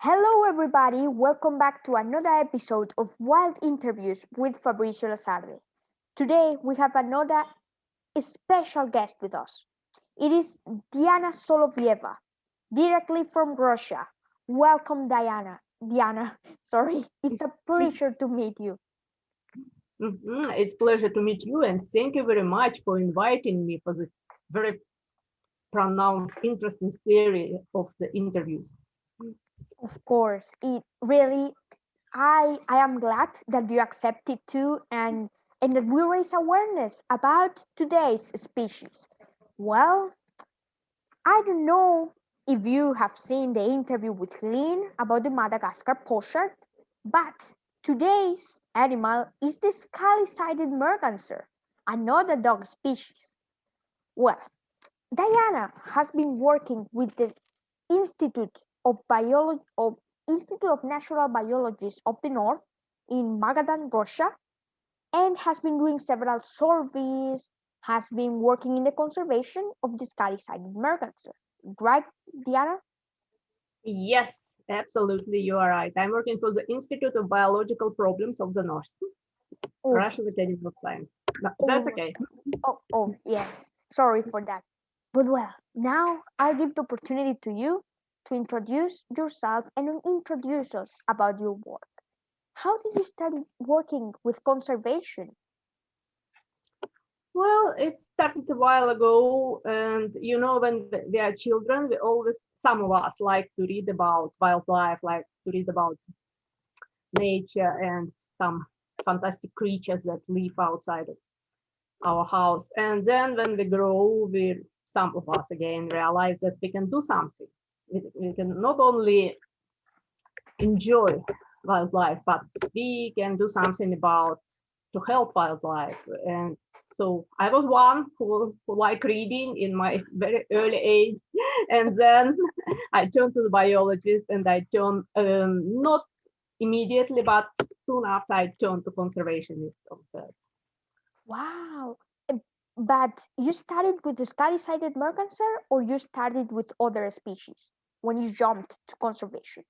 Hello, everybody. Welcome back to another episode of Wild Interviews with Fabrizio Lasardi. Today, we have another special guest with us. It is Diana Solovyeva, directly from Russia. Welcome, Diana. Diana, sorry. It's a pleasure to meet you. It's a pleasure to meet you, and thank you very much for inviting me for this very pronounced, interesting series of the interviews. Of course, it really I am glad that you accepted too and that we raise awareness about today's species. Well, I don't know if you have seen the interview with Lynn about the Madagascar pochard, but today's animal is the Scaly-Sided Merganser, another dog species. Well, Diana has been working with the Institute of Biology of Institute of Natural Biologists of the North in Magadan, Russia, and has been doing several surveys, has been working in the conservation of the Scaly-Sided Merganser. Right, Diana? Yes, absolutely, you are right. I'm working for the Institute of Biological Problems of the North, Oh, Russian Academy of Science. No, that's oh, okay. yes. Sorry for that. But well, now I'll give the opportunity to you to introduce yourself and introduce us about your work. How did you start working with conservation? Well, it started a while ago, and when we are children, we always, some of us like to read about wildlife, like to read about nature and some fantastic creatures that live outside of our house. And then when we grow, some of us again realize that we can do something. We can not only enjoy wildlife, but we can do something about to help wildlife. And so I was one who liked reading in my very early age. And then I turned to the biologist and I turned not immediately, but soon after I turned to conservationist of birds. Wow. But you started with the Scaly-Sided Merganser or you started with other species when you jumped to conservation?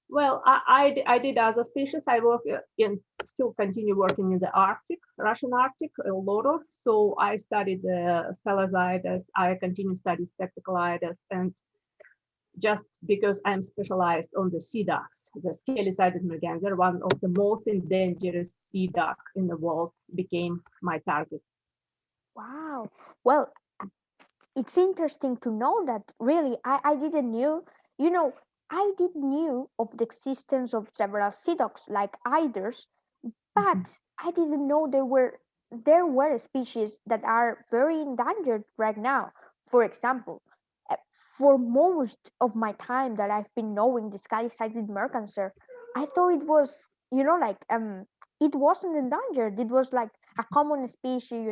Well, I did other species. I work in still continue working in the Arctic, Russian Arctic, a lot of. So I studied the Scaly-Sided. I continue study Spectacleides, and just because I'm specialized on the sea ducks, the Scaly-Sided Merganser, one of the most endangered sea duck in the world, became my target. Wow. Well, it's interesting to know that really I didn't knew, you know, I did knew of the existence of several sea dogs like eiders, but I didn't know there were species that are very endangered right now. For example, uh, for most of my time that I've been knowing the Scaly-Sided Merganser, I thought it was, it wasn't endangered. It was like a common species.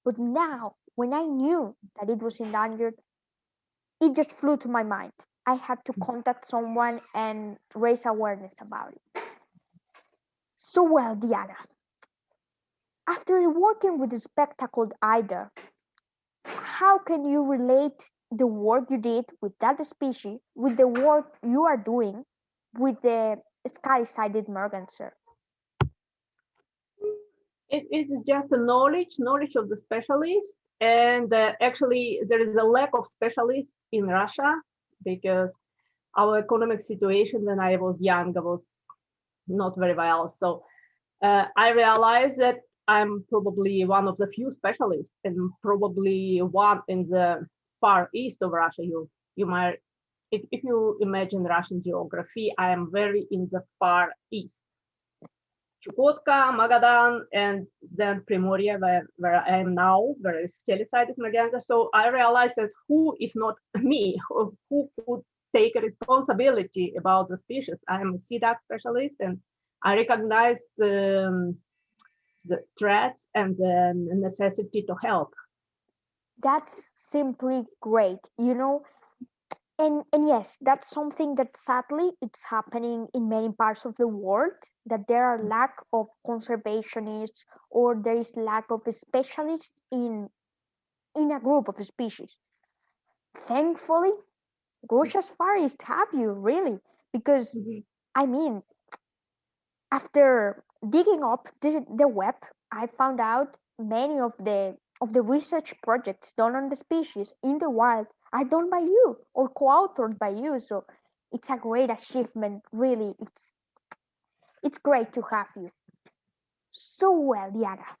But now, when I knew that it was endangered, it just flew to my mind. I had to contact someone and raise awareness about it. So well, Diana, after working with the spectacled eider, how can you relate the work you did with that species with the work you are doing with the sky-sided merganser? It's just a knowledge of the specialist. And actually, there is a lack of specialists in Russia because our economic situation when I was young was not very well. So I realized that I'm probably one of the few specialists, and probably one in the far east of Russia. You might, if you imagine Russian geography, I am very in the far east. Chukotka, Magadan, and then Primoria, where I am now, where is Scaly-Sided Merganser. So I realized that who, if not me, who could take a responsibility about the species? I am a sea duck specialist, and I recognize the threats and the necessity to help. That's simply great. And yes, that's something that sadly it's happening in many parts of the world, that there are lack of conservationists or there is lack of specialists in a group of species. Thankfully, Russia's forests have you really, because Mhm. I mean, after digging up the web, I found out many of the research projects done on the species in the wild are done by you or co-authored by you. So it's a great achievement. Really, it's great to have you. So well, Diana.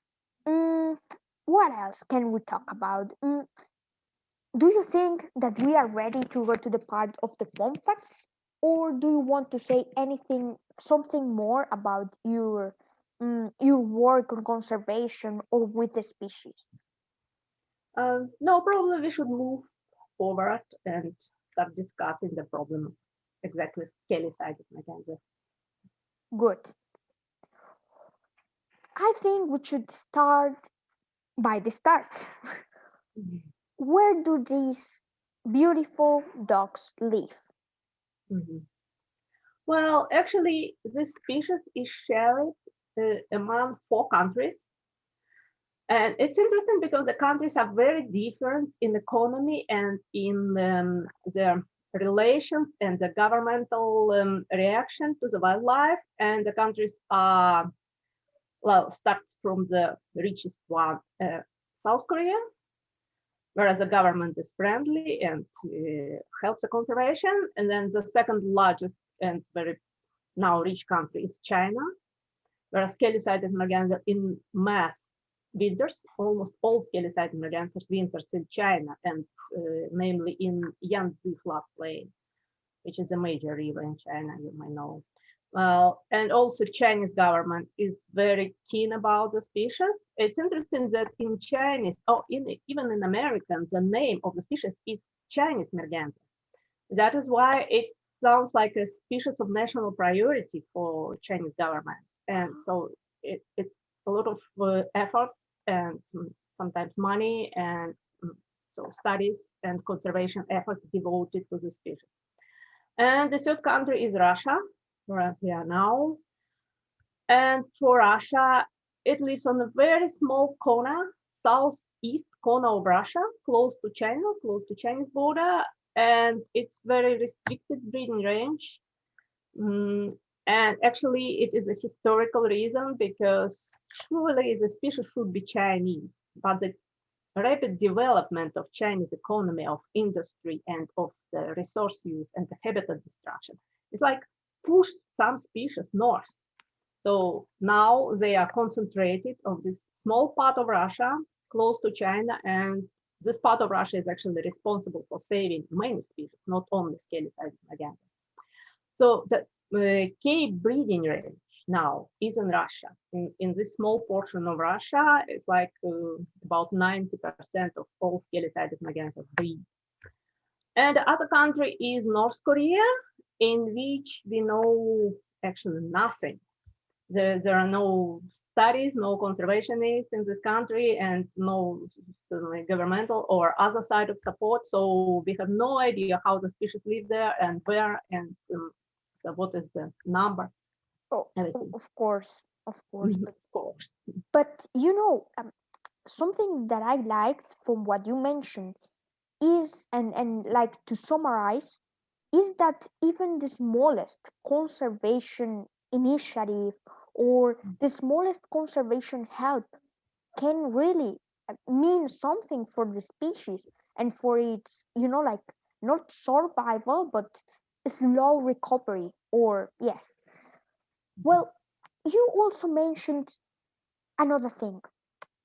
Mm, what else can we talk about? Do you think that we are ready to go to the part of the fun facts, or do you want to say anything, something more about your work on conservation or with the species? No, probably we should move forward and start discussing the problem exactly scaly-sided Merganser. Good. I think we should start by the start. Where do these beautiful dogs live? Mhm. Well, actually, this species is shared among 4 countries. And it's interesting because the countries are very different in economy and in their relations and the governmental reaction to the wildlife. And the countries are, well, start from the richest one, South Korea, whereas the government is friendly and helps the conservation. And then the second largest and very now rich country is China, whereas Scaly-Sided Merganser in mass winters, almost all Scaly-Sided Mergansers winters in China, and namely in Yangtze floodplain, which is a major river in China, you may know. Well, and also Chinese government is very keen about the species. It's interesting that in Chinese, or even in American, the name of the species is Chinese merganser. That is why it sounds like a species of national priority for Chinese government. And so it's a lot of effort and sometimes money and so studies and conservation efforts devoted to the species. And the third country is Russia, where we are now. And for Russia, it lives on a very small corner, southeast corner of Russia, close to China, close to Chinese border, and it's very restricted breeding range. Mm, and actually, it is a historical reason because surely the species should be Chinese, but the rapid development of Chinese economy, of industry, and of the resource use and the habitat destruction is like push some species north. So now they are concentrated on this small part of Russia, close to China, and this part of Russia is actually responsible for saving many species, not only Scaly-Sided Merganser. So the cave breeding range now is in Russia. In this small portion of Russia, it's like about 90% of all Scaly-Sided Mergansers breed. And the other country is North Korea, in which we know actually nothing. There are no studies, no conservationists in this country, and no governmental or other side of support. So we have no idea how the species live there and where and what is the number, Oh, everything. of course, Of course. but something that I liked from what you mentioned is and like to summarize is that even the smallest conservation initiative or the smallest conservation help can really mean something for the species and for its like not survival but slow recovery or yes. Well, you also mentioned another thing,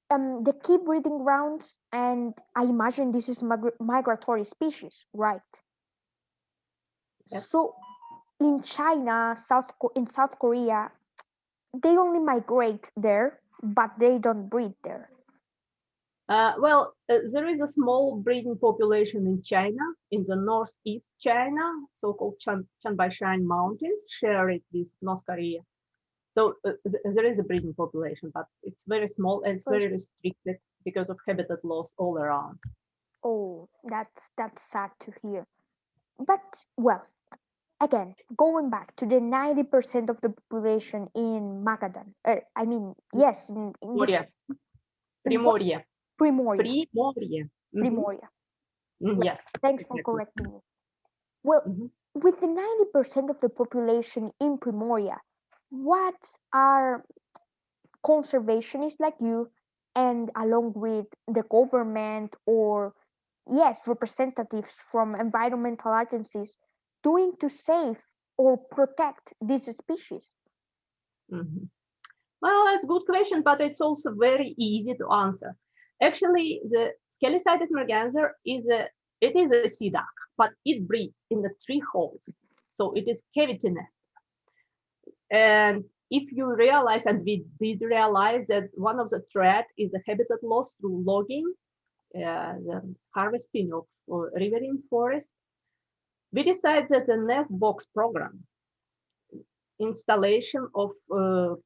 the key breeding grounds, and I imagine this is migratory species, right? Yes. So in China, in South Korea, they only migrate there, but they don't breed there. There is a small breeding population in China, in the northeast China, so-called Shan Mountains, share it with North Korea. So there is a breeding population, but it's very small and it's very restricted because of habitat loss all around. Oh, that's sad to hear. But well, again, going back to the 90% of the population in Magadan. I mean, yes, in this Moria, in what Primoria, Primoria, Primoria. Primoria. Mm, Well, yes, thanks for exactly. correcting me. Well, Mhm. with the 90% of the population in Primoria, what are conservationists like you and along with the government or yes representatives from environmental agencies doing to save or protect these species? Mhm. Well, it's a good question, but it's also very easy to answer. Actually, the Scaly-Sided Merganser is a sea duck, but it breeds in the tree holes, so it is cavity nest. And if you realize, and we did realize that one of the threat is the habitat loss through logging, the harvesting of riverine forest, we decided that the nest box program installation of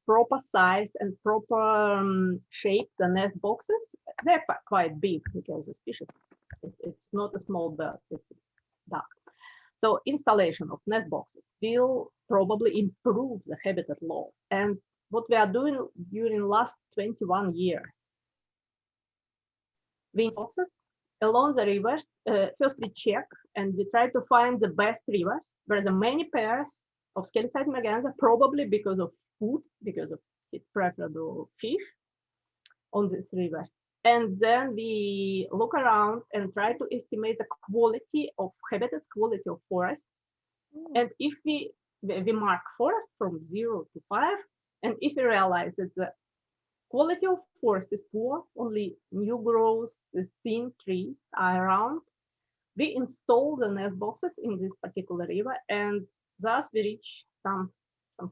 proper size and proper shape, the nest boxes, they're quite big because the species, it's not a small bird, it's a duck. So installation of nest boxes will probably improve the habitat loss. And what we are doing during last 21 years, we install boxes along the rivers. First we check and we try to find the best rivers where the many pairs of Scaly-Sided Merganser, probably because of food, because of its preferable fish on these rivers. And then we look around and try to estimate the quality of habitats, quality of forest. And if we mark forest from 0 to 5, and if we realize that the quality of forest is poor, only new growth, the thin trees are around, we install the nest boxes in this particular river, and thus we reach some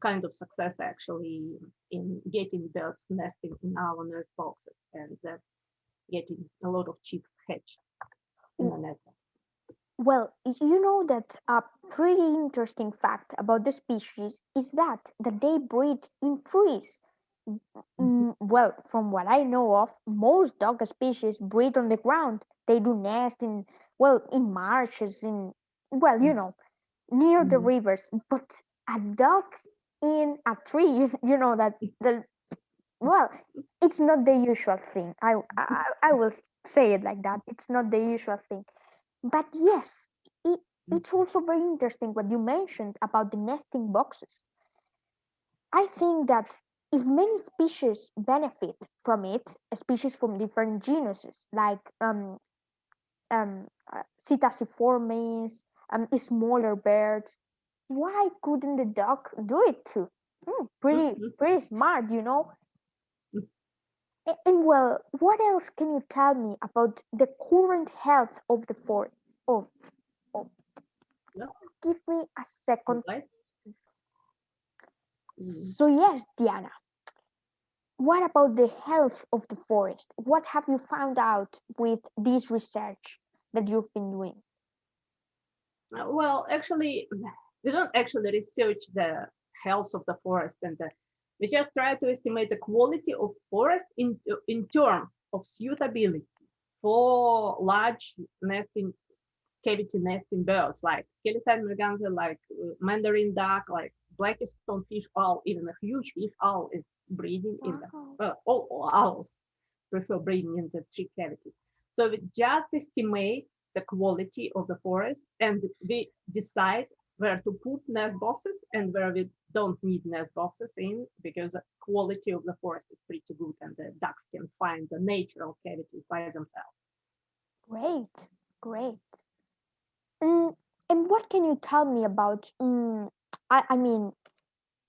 kind of success actually in getting birds nesting in our nest boxes and getting a lot of chicks hatched in the nest box. Well, you know that a pretty interesting fact about the species is that they breed in trees. Well, from what I know of, most dog species breed on the ground. They do nest in well in marshes, in well, near the Mhm. rivers. But a dog in a tree, you know that the well, it's not the usual thing. I will say it like that. It's not the usual thing. But yes, it, it's also very interesting what you mentioned about the nesting boxes. I think that if many species benefit from it, species from different genuses like Psittaciformes, smaller birds, why couldn't the dog do it too? Pretty smart, you know. And well, what else can you tell me about the current health of the forest? Oh, oh, Yeah, give me a second. right. Mhm. So yes, Diana, what about the health of the forest? What have you found out with this research that you've been doing? Well, actually, we don't actually research the health of the forest, and we just try to estimate the quality of forest in terms of suitability for large nesting cavity nesting birds like Scaly-Sided Merganser, like mandarin duck, like blackest stonefish owl, even a huge fish owl is breeding in the Wow. all owls prefer breeding in the tree cavities. So we just estimate the quality of the forest and we decide where to put nest boxes and where we don't need nest boxes in because the quality of the forest is pretty good and the ducks can find the natural cavities by themselves. Great, great. Mm, and what can you tell me about? I mean,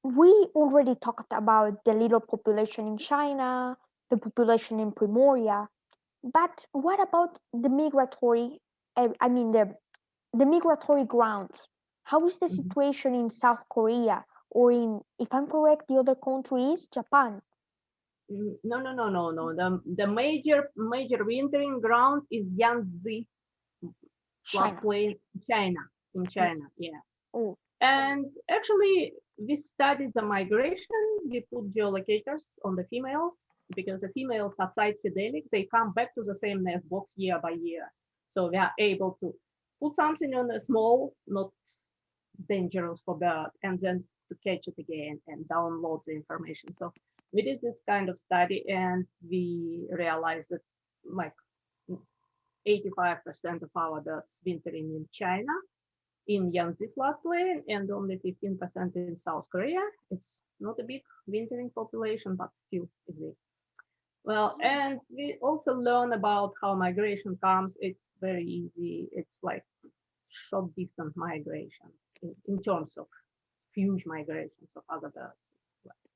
we already talked about the little population in China, the population in Primoria, but what about the migratory? I mean, the migratory grounds. How is the Mhm. situation in South Korea or in, if I'm correct, the other country is Japan, No. The major wintering ground is Yangtze China? floodplain, China. In Yeah. China, yes. Oh, And actually, we studied the migration. We put geolocators on the females because the females are site fidelic. They come back to the same nest box year by year. So we are able to put something on a small, not dangerous for bird, and then to catch it again and download the information. So we did this kind of study and we realized that like 85% of our birds wintering in China in Yangtze floodplain and only 15% in South Korea. It's not a big wintering population, but still exists. Well, and we also learn about how migration comes. It's very easy. It's like short distance migration in terms of huge migrations of other birds.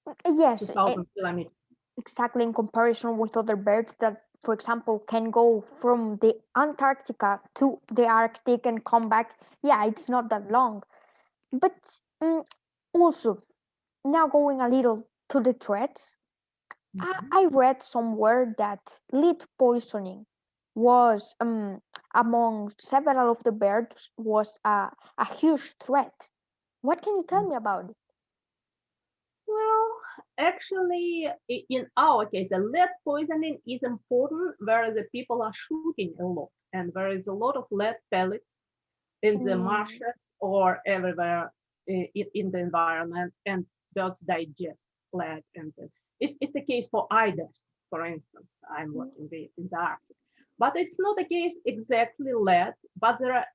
Like Yes, 2,000 kilometers. exactly, in comparison with other birds that, for example, can go from the Antarctica to the Arctic and come back. Yeah, it's not that long. But also, now going a little to the threats, Mhm. I read somewhere that lead poisoning was among several of the birds was a huge threat. What can you tell me about it? Well, actually, in our case, lead poisoning is important where the people are shooting a lot, and there is a lot of lead pellets in the Mm, marshes or everywhere in the environment, and birds digest lead. And it's a case for eiders, for instance. I'm mm, working with in the Arctic, but it's not a case exactly lead, but there are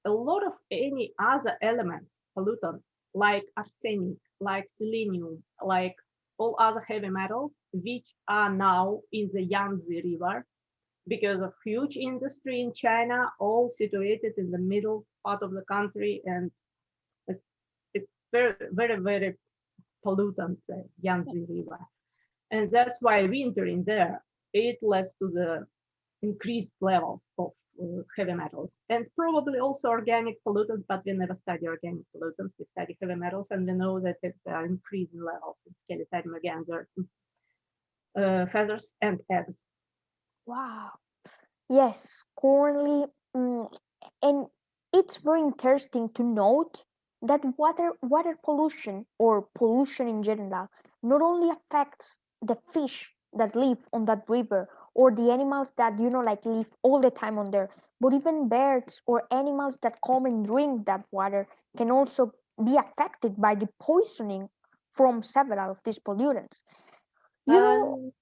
a lot of any other elements, pollutant, like arsenic, like selenium, like all other heavy metals, which are now in the Yangtze River because of huge industry in China, all situated in the middle part of the country, and it's, it's very, very, very pollutant, Yangtze River. And that's why wintering there, it leads to the increased levels of heavy metals and probably also organic pollutants, but we never study organic pollutants. We study heavy metals, and we know that it's increasing levels in Scaly-Sided Merganser feathers and eggs. wow. Yes, currently, and it's very interesting to note that water pollution or pollution in general not only affects the fish that live on that river or the animals that like live all the time on there, but even birds or animals that come and drink that water can also be affected by the poisoning from several of these pollutants. You know, Um,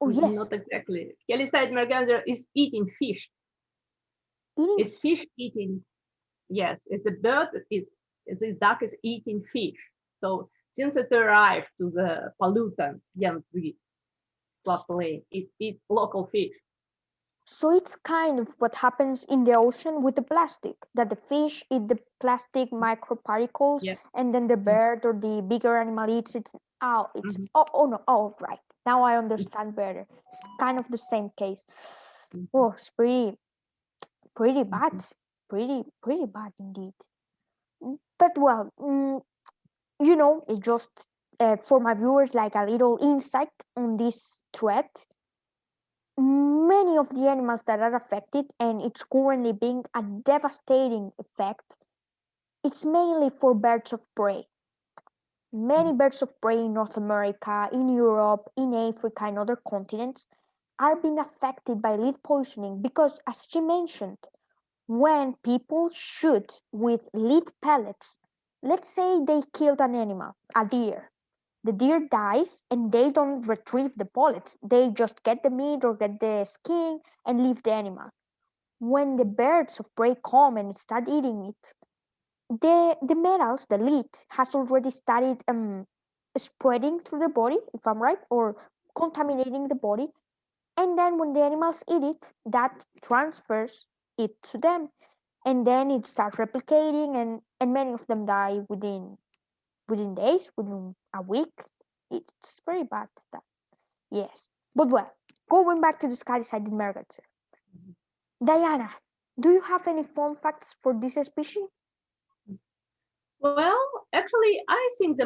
oh yes, Not exactly. Scaly-Sided Merganser is eating fish. eating. It's fish eating. Yes, it's a bird. This duck is eating fish. So since it arrived to the pollutant Yangtze floodplain, it eats local fish. So it's kind of what happens in the ocean with the plastic, that the fish eat the plastic microparticles Yeah. and then the bird or the bigger animal eats it. Oh, it's Mm-hmm. oh no, oh right. Now I understand better. It's kind of the same case. Mm-hmm. Oh, it's pretty bad. Mm-hmm. Pretty bad indeed. But well, it just for my viewers like a little insight on this threat. Many of the animals that are affected, and it's currently being a devastating effect, it's mainly for birds of prey. Many birds of prey in North America, in Europe, in Africa, and other continents are being affected by lead poisoning because, as she mentioned, when people shoot with lead pellets, let's say they killed an animal, a deer, the deer dies and they don't retrieve the bullets. They just get the meat or get the skin and leave the animal. When the birds of prey come and start eating it, the metals, the lead, has already started spreading through the body, if I'm right, or contaminating the body. And then when the animals eat it, that transfers it to them. And then it starts replicating and many of them die within days, within a week. It's very bad. That yes. But well, going back to the Scaly-Sided Merganser. Diana, do you have any fun facts for this species? Well, actually, I think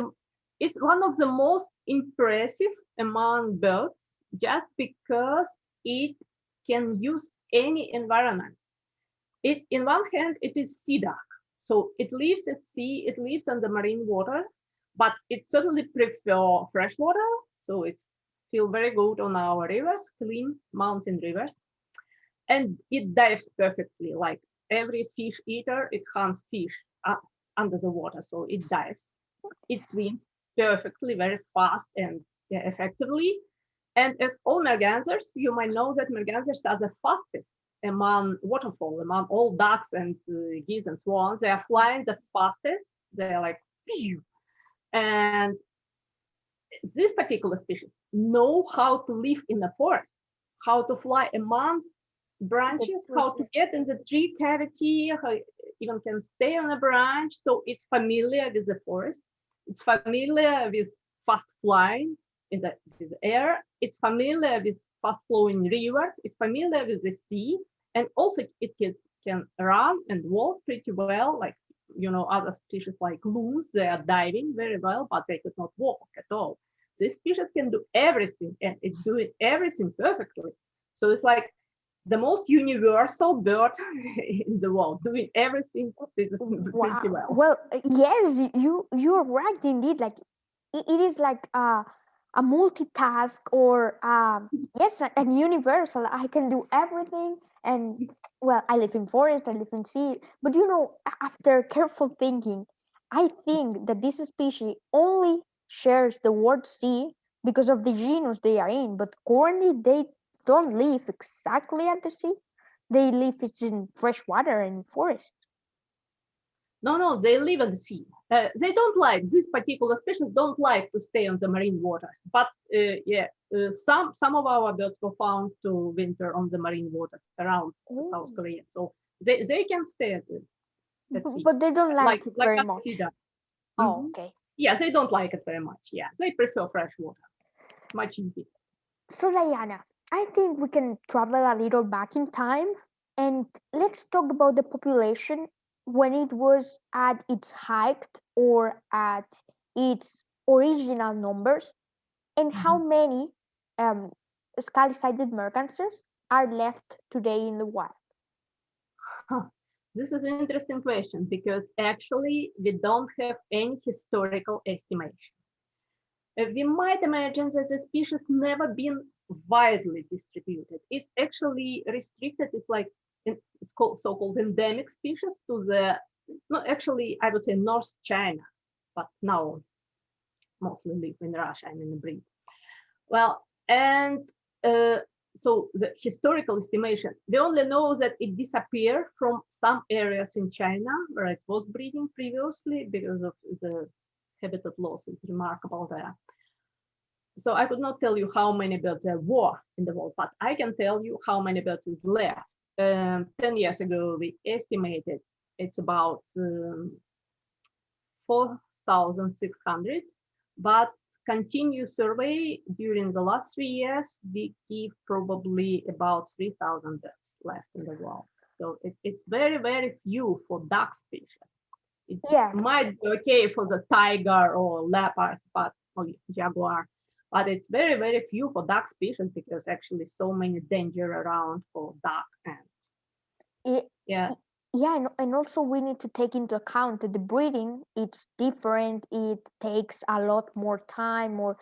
it's one of the most impressive among birds just because it can use any environment. It, in one hand, it is sea duck, so it lives at sea, it lives on the marine water, but it certainly prefer fresh water, so it's feel very good on our rivers, clean mountain rivers, and it dives perfectly. Like every fish eater, it hunts fish under the water, so it dives. It swims perfectly, very fast and effectively. And as all mergansers, you might know that mergansers are the fastest among waterfall, among all ducks and geese and swans. They are flying the fastest. They're like, phew. And this particular species know how to live in the forest, how to fly among branches, how to get in the tree cavity, how even can stay on a branch. So it's familiar with the forest. It's familiar with fast flying in with the air. It's familiar with fast flowing rivers. It's familiar with the sea. And also it can run and walk pretty well. Like, other species like loons, they are diving very well, but they could not walk at all. This species can do everything, and it's doing everything perfectly. So it's like the most universal bird in the world, doing everything pretty well. Well, yes, you're right indeed. Like it is like a multitask, or yes, an universal. I can do everything, and well, I live in forest, I live in sea. But after careful thinking, I think that this species only shares the word sea because of the genus they are in. But currently, they don't live exactly at the sea. They live in fresh water and forest. No, they live at the sea. They don't like, this particular species don't like to stay on the marine waters. But some of our birds were found to winter on the marine waters around South Korea. So they can stay at sea. But they don't like it very much. Mm-hmm. Okay. Yeah, they don't like it very much. Yeah, they prefer fresh water. Much easier. So Diana, I think we can travel a little back in time, and let's talk about the population when it was at its height or at its original numbers, and how many um, Scaly-Sided Mergansers are left today in the wild. This is an interesting question because actually we don't have any historical estimation. We might imagine that the species never been widely distributed. It's actually restricted. It's like it's called so-called endemic species to the, no, actually I would say North China, but now mostly live in Russia and in the breed. Well, and so the historical estimation, we only know that it disappeared from some areas in China where it was breeding previously because of the habitat loss. Is remarkable there. So I could not tell you how many birds there were in the world, but I can tell you how many birds is left. 10 years ago, we estimated it's about 4,600, but continuous survey during the last 3 years, we give probably about 3,000 birds left in the world. So it's very, very few for duck species. It might be okay for the tiger or leopard, or jaguar, but it's very, very few for duck species because actually so many danger around for duck and and also we need to take into account that the breeding, it's different. It takes a lot more time, or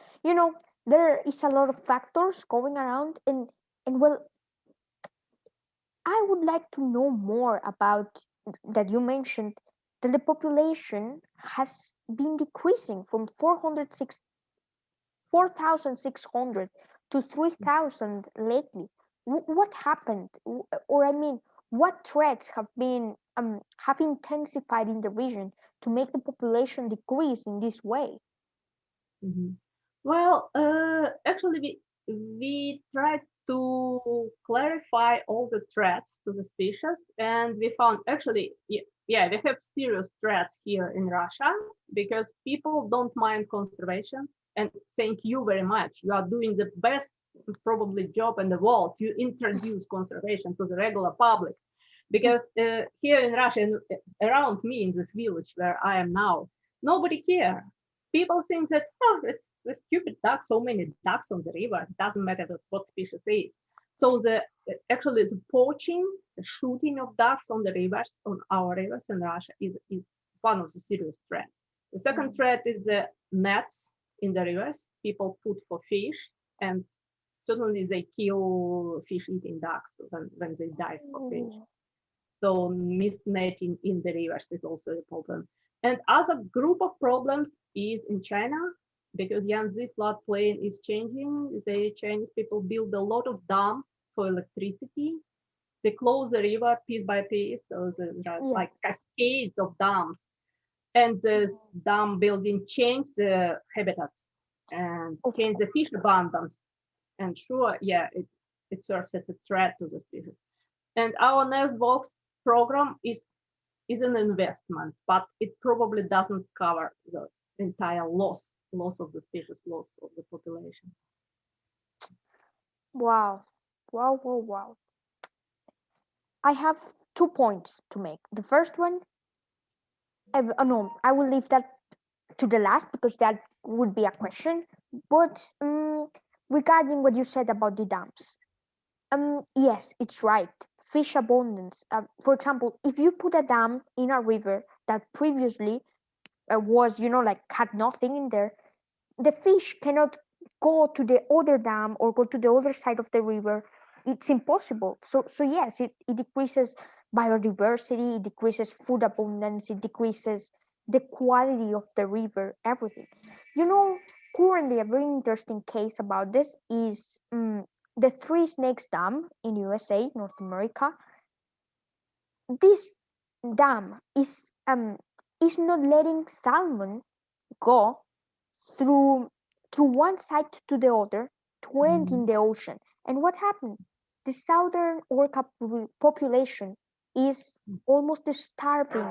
there is a lot of factors going around, and well, I would like to know more about that. You mentioned that the population has been decreasing from 4,600 to 3,000 lately. What happened? Or I mean, what threats have intensified in the region to make the population decrease in this way? Mm-hmm. Well, actually, we tried to clarify all the threats to the species, and we found actually, we have serious threats here in Russia because people don't mind conservation. And thank you very much. You are doing the best, probably, job in the world to introduce conservation to the regular public. Because here in Russia, and around me in this village where I am now, nobody cares. People think that, it's the stupid duck, so many ducks on the river, it doesn't matter what species it is. So actually the poaching, the shooting of ducks on the rivers, on our rivers in Russia is one of the serious threats. The second threat is the nets in the rivers. People put for fish, and certainly they kill fish-eating ducks when they dive for fish. So misnetting in the rivers is also a problem. And other group of problems is in China, because Yangtze floodplain is changing. The Chinese people build a lot of dams for electricity. they close the river piece by piece. So there are Yeah. like cascades of dams, and this dam building change the habitats and Of change the fish abundance. And sure, yeah, it serves as a threat to the species. And our nest box program is an investment, but it probably doesn't cover the entire loss of the species, loss of the population. wow. Wow, wow, wow. I have 2 points to make. The first one, no, I will leave that to the last because that would be a question. But regarding what you said about the dams, yes, it's right. Fish abundance. For example, if you put a dam in a river that previously was, like had nothing in there, the fish cannot go to the other dam or go to the other side of the river. It's impossible. So yes, it decreases biodiversity, it decreases food abundance, it decreases the quality of the river, everything. You know, currently a very interesting case about this is the Three Snakes Dam in USA, North America. This dam is not letting salmon go through through one side to the other to end in the ocean. And what happened? The southern orca population is almost starving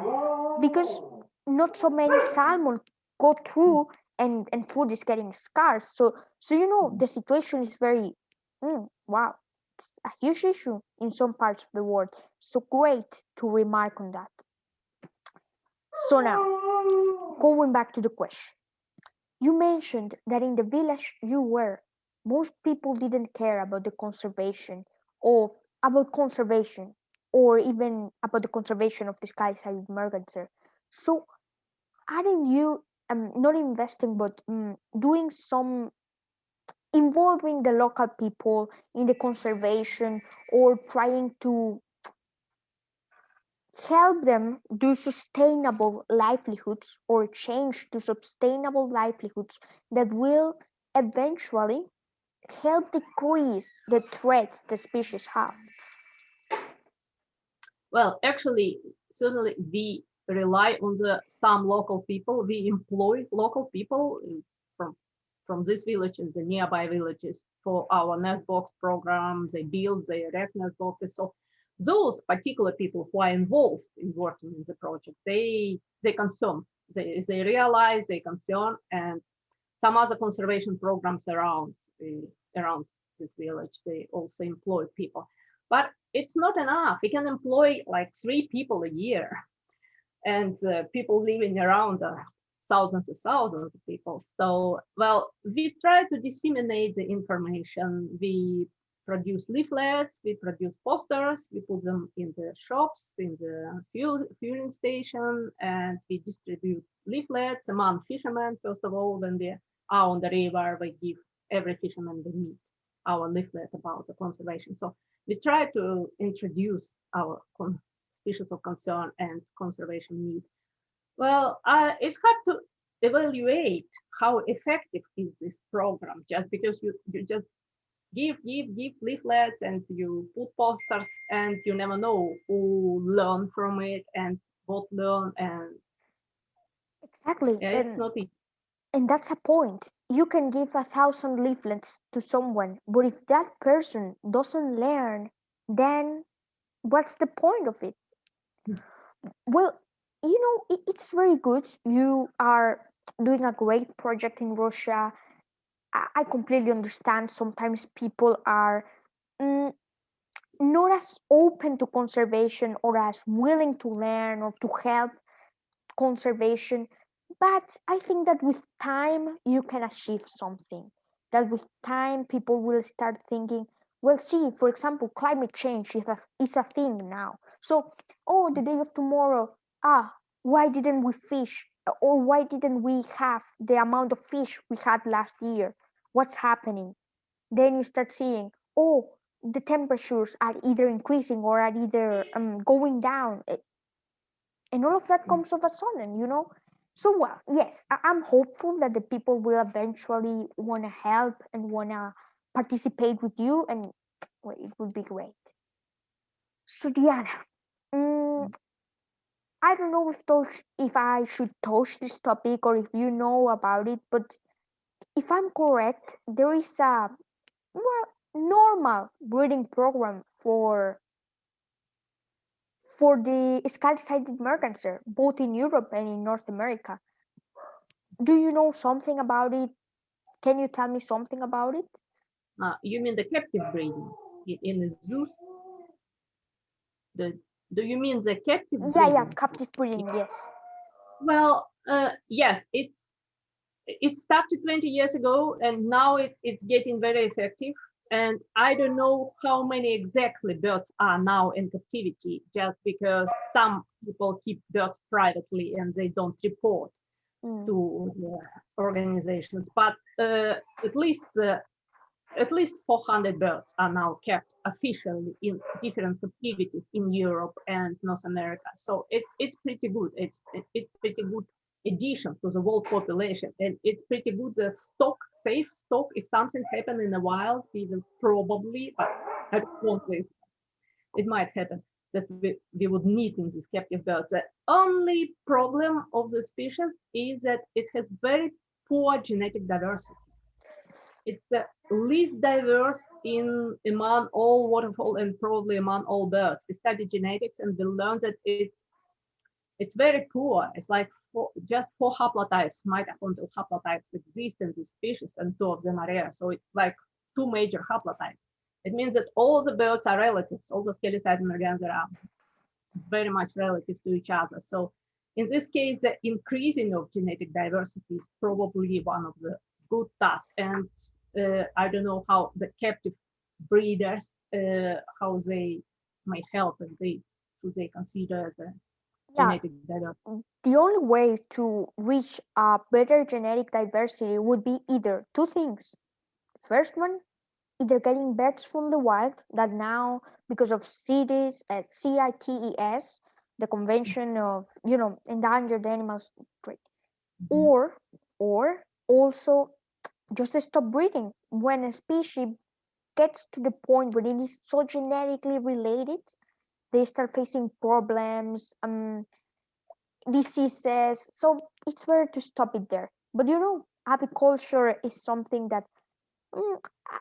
because not so many salmon go through, and food is getting scarce. So the situation is very wow. It's a huge issue in some parts of the world. So great to remark on that. So now, going back to the question. You mentioned that in the village you were, most people didn't care about the conservation of about conservation or even about the conservation of the Scaly-Sided Merganser. So aren't you not investing but doing some involving the local people in the conservation or trying to help them do sustainable livelihoods or change to sustainable livelihoods that will eventually help decrease the threats the species have? Well, actually, certainly we rely on the some local people. We employ local people from from this village and the nearby villages for our nest box program. They build, they erect nest boxes. So those particular people who are involved in working in the project, they consume, they realize they concern, and some other conservation programs around this village. They also employ people, but it's not enough. We can employ like 3 people a year, and people living around thousands and thousands of people. So, well, we try to disseminate the information. We produce leaflets, we produce posters, we put them in the shops, in the fueling station, and we distribute leaflets among fishermen. First of all, when they are on the river, we give every fisherman they meet our leaflet about the conservation. So we try to introduce our species of concern and conservation need. Well, it's hard to evaluate how effective is this program just because you just give leaflets and you put posters and you never know who learn from it and what learn, and Exactly. yeah, it's not easy. And that's a point. You can give 1,000 leaflets to someone, but if that person doesn't learn, then what's the point of it? Well, it's very good. You are doing a great project in Russia. I completely understand sometimes people are mm, not as open to conservation or as willing to learn or to help conservation. But I think that with time, you can achieve something. That with time, people will start thinking, well, see, for example, climate change is a thing now. So, oh, the day of tomorrow, why didn't we fish? Or why didn't we have the amount of fish we had last year? What's happening? Then you start seeing, oh, the temperatures are either increasing or are either going down, and all of that comes of a sudden. So well, yes, I'm hopeful that the people will eventually want to help and want to participate with you, and well, it would be great. So Diana, mm, I don't know if I should touch this topic or if you know about it, but if I'm correct, there is a well, normal breeding program for the Scaly-Sided Merganser, both in Europe and in North America. Do you know something about it? Can you tell me something about it? You mean the captive breeding in the zoos? The, do you mean the captive Yeah, breeding? captive breeding, yes. Well, yes, it started 20 years ago, and now it's getting very effective. And I don't know how many exactly birds are now in captivity, just because some people keep birds privately and they don't report Mm. to the organizations. But at least 400 birds are now kept officially in different captivities in Europe and North America. So it's pretty good. It's pretty good addition to the world population, and it's pretty good stock, safe stock. If something happened in the wild, even probably, but I don't want this. It might happen that we would need in these captive birds. The only problem of the species is that it has very poor genetic diversity. It's the least diverse in among all waterfowl and probably among all birds. We study genetics and we learned that it's very poor. It's like just four haplotypes, mitochondrial haplotypes exist in this species, and two of them are rare. So it's like two major haplotypes. It means that all the birds are relatives. All the Scaly-Sided Merganser are very much relative to each other. So in this case, the increasing of genetic diversity is probably one of the good tasks. And I don't know how the captive breeders, how they may help in this. Should they consider the Yeah, genetic diversity? the only way to reach a better genetic diversity would be either two things. First one, either getting birds from the wild that now, because of CITES, CITES, the Convention of Endangered Animals Trade, Mhm. or also just stop breeding when a species gets to the point where it is so genetically related, they start facing problems, diseases. So it's better to stop it there. But aviculture is something that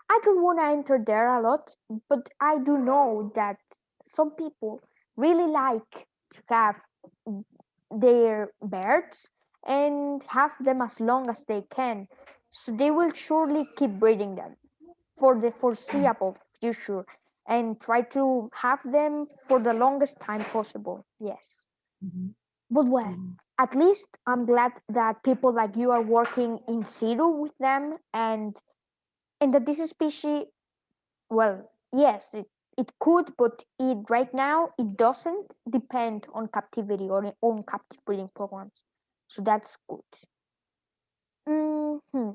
I don't want to enter there a lot, but I do know that some people really like to have their birds and have them as long as they can. So they will surely keep breeding them for the foreseeable future and try to have them for the longest time possible. Yes. Mhm. But well, Mhm. at least I'm glad that people like you are working in situ with them and that this species, well, yes, it could, but it right now it doesn't depend on captivity or on captive breeding programs. So that's good. hmm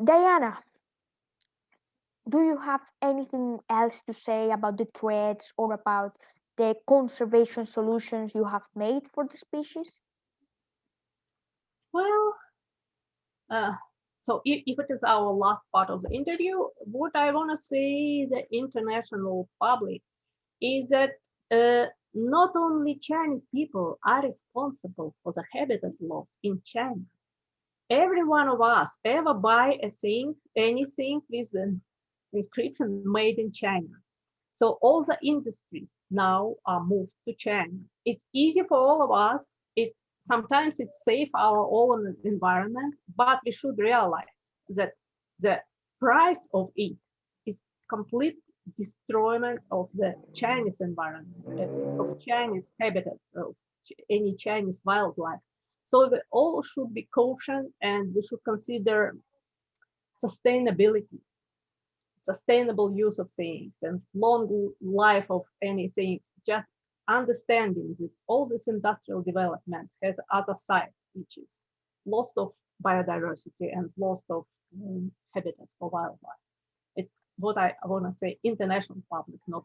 Diana, do you have anything else to say about the threats or about the conservation solutions you have made for the species? Well, uh, so if it is our last part of the interview, what I want to say the international public is that not only Chinese people are responsible for the habitat loss in China. Every one of us ever buy anything with an inscription made in China. So all the industries now are moved to China. It's easy for all of us. It sometimes it's safe our own environment, but we should realize that the price of it is complete destroyment of the Chinese environment, of Chinese habitats, of any Chinese wildlife. So we all should be cautious and we should consider sustainability, sustainable use of things and long life of any things, just understanding that all this industrial development has other side, which is loss of biodiversity and loss of habitats for wildlife. It's what I want to say, international public, not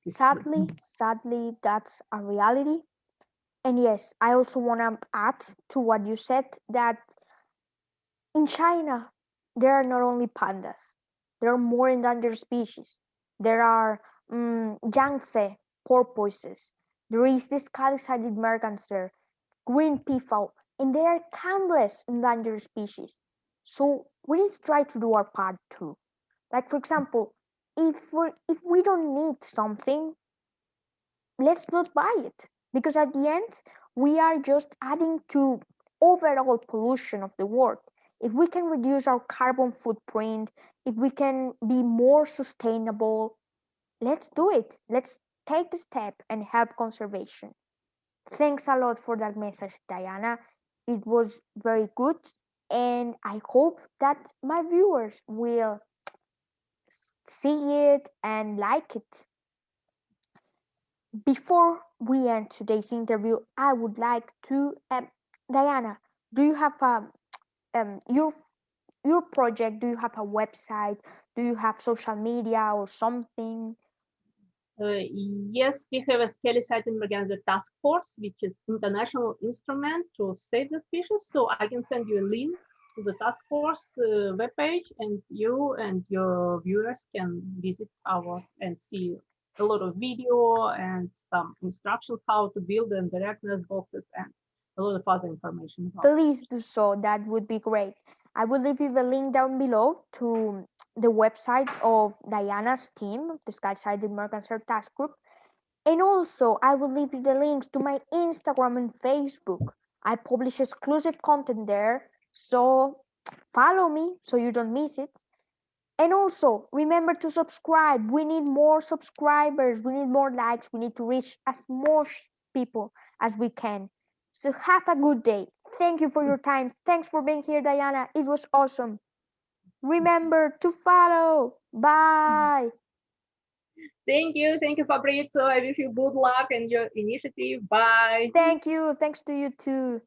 Sadly, that's a reality. And yes, I also want to add to what you said that in China, there are not only pandas, there are more endangered species. There are Yangtze porpoises. There is the Scaly-Sided Merganser, green peafowl, and there are countless endangered species. So we need to try to do our part too. Like for example, if we don't need something, let's not buy it, because at the end we are just adding to overall pollution of the world. If we can reduce our carbon footprint, if we can be more sustainable, let's do it. Let's take the step and help conservation. Thanks a lot for that message, Diana. It was very good, and I hope that my viewers will see it and like it. Before we end today's interview, I would like to, Diana, do you have your project? Do you have a website? Do you have social media or something? Yes, we have a Scaly-Sided Merganser task force, which is international instrument to save the species. So I can send you a link to the task force webpage, and you and your viewers can visit our and see a lot of video and some instructions how to build and direct nest boxes and a lot of other information about it. Please do so. That would be great. I will leave you the link down below to the website of Diana's team, the Sky-Sided Mercancer Task Group. And also, I will leave you the links to my Instagram and Facebook. I publish exclusive content there, so follow me so you don't miss it. And also, remember to subscribe. We need more subscribers, we need more likes, we need to reach as much people as we can. So, have a good day. Thank you for your time. Thanks for being here, Diana. It was awesome. Remember to follow. Bye. Thank you, Fabrizio. I wish you good luck in your initiative. Bye. Thank you. Thanks to you too.